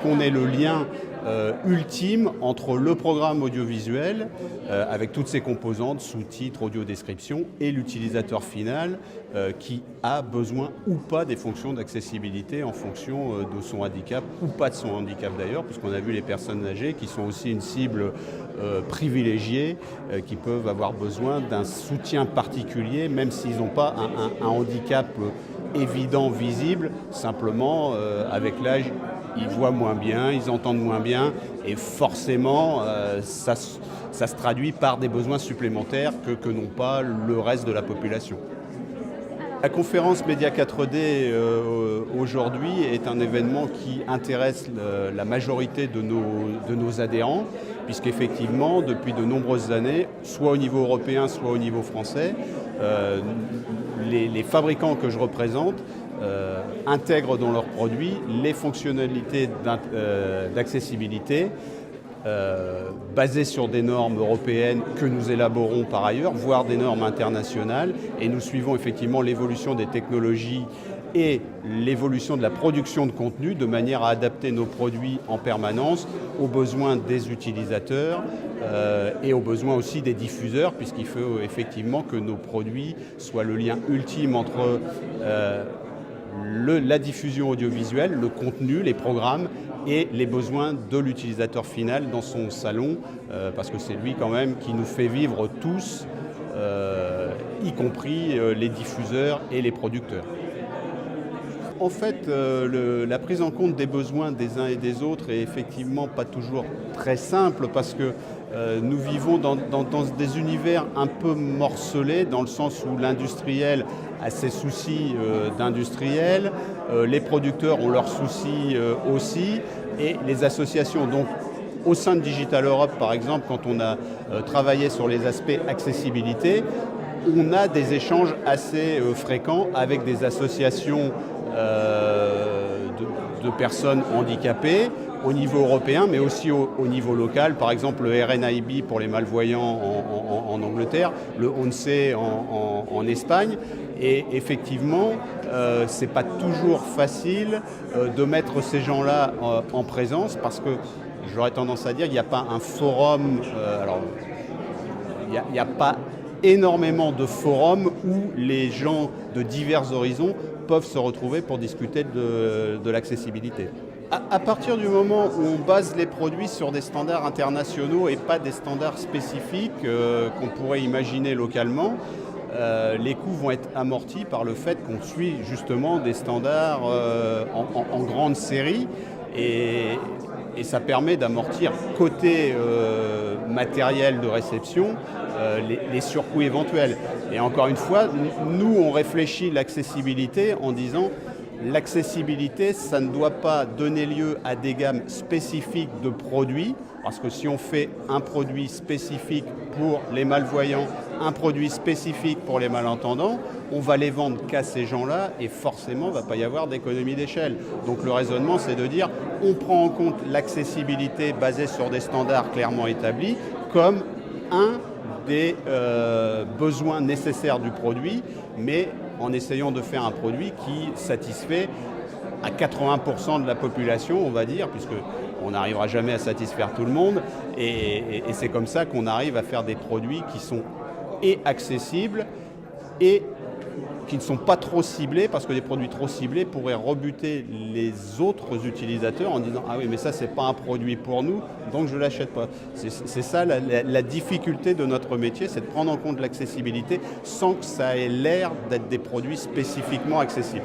qu'on ait le lien ultime entre le programme audiovisuel, avec toutes ses composantes, sous-titres, audio-description, et l'utilisateur final qui a besoin ou pas des fonctions d'accessibilité en fonction de son handicap, ou pas de son handicap d'ailleurs, puisqu'on a vu les personnes âgées qui sont aussi une cible privilégiée, qui peuvent avoir besoin d'un soutien particulier, même s'ils n'ont pas un handicap évident, visible, simplement avec l'âge, ils voient moins bien, ils entendent moins bien, et forcément ça se traduit par des besoins supplémentaires que n'ont pas le reste de la population. La conférence Média 4D aujourd'hui est un événement qui intéresse la majorité de nos adhérents, puisqu'effectivement, depuis de nombreuses années, soit au niveau européen, soit au niveau français, les fabricants que je représente intègrent dans leurs produits les fonctionnalités d'accessibilité basées sur des normes européennes que nous élaborons par ailleurs, voire des normes internationales, et nous suivons effectivement l'évolution des technologies et l'évolution de la production de contenu de manière à adapter nos produits en permanence aux besoins des utilisateurs et aux besoins aussi des diffuseurs, puisqu'il faut effectivement que nos produits soient le lien ultime entre la diffusion audiovisuelle, le contenu, les programmes et les besoins de l'utilisateur final dans son salon, parce que c'est lui quand même qui nous fait vivre tous, y compris les diffuseurs et les producteurs. En fait, la prise en compte des besoins des uns et des autres est effectivement pas toujours très simple, parce que nous vivons dans des univers un peu morcelés, dans le sens où l'industriel a ses soucis d'industriel, les producteurs ont leurs soucis aussi, et les associations. Donc, au sein de Digital Europe, par exemple, quand on a travaillé sur les aspects accessibilité, on a des échanges assez fréquents avec des associations de personnes handicapées au niveau européen, mais aussi au niveau local. Par exemple, le RNIB pour les malvoyants en Angleterre, le ONCE en Espagne. Et effectivement, c'est pas toujours facile de mettre ces gens-là en présence, parce que j'aurais tendance à dire qu'il n'y a pas un forum, alors il n'y a pas énormément de forums où les gens de divers horizons peuvent se retrouver pour discuter de l'accessibilité. À partir du moment où on base les produits sur des standards internationaux et pas des standards spécifiques qu'on pourrait imaginer localement, les coûts vont être amortis par le fait qu'on suit justement des standards en grande série, et ça permet d'amortir côté matériel de réception les surcoûts éventuels. Et encore une fois, nous on réfléchit l'accessibilité en disant l'accessibilité, ça ne doit pas donner lieu à des gammes spécifiques de produits, parce que si on fait un produit spécifique pour les malvoyants, un produit spécifique pour les malentendants, on va les vendre qu'à ces gens-là, et forcément, il ne va pas y avoir d'économie d'échelle. Donc le raisonnement, c'est de dire, on prend en compte l'accessibilité basée sur des standards clairement établis comme un des besoins nécessaires du produit, mais en essayant de faire un produit qui satisfait à 80% de la population, on va dire, puisqu'on n'arrivera jamais à satisfaire tout le monde, et c'est comme ça qu'on arrive à faire des produits qui sont et accessibles et qui ne sont pas trop ciblés, parce que des produits trop ciblés pourraient rebuter les autres utilisateurs en disant « Ah oui, mais ça, c'est pas un produit pour nous, donc je ne l'achète pas ». C'est ça la difficulté de notre métier, c'est de prendre en compte l'accessibilité sans que ça ait l'air d'être des produits spécifiquement accessibles.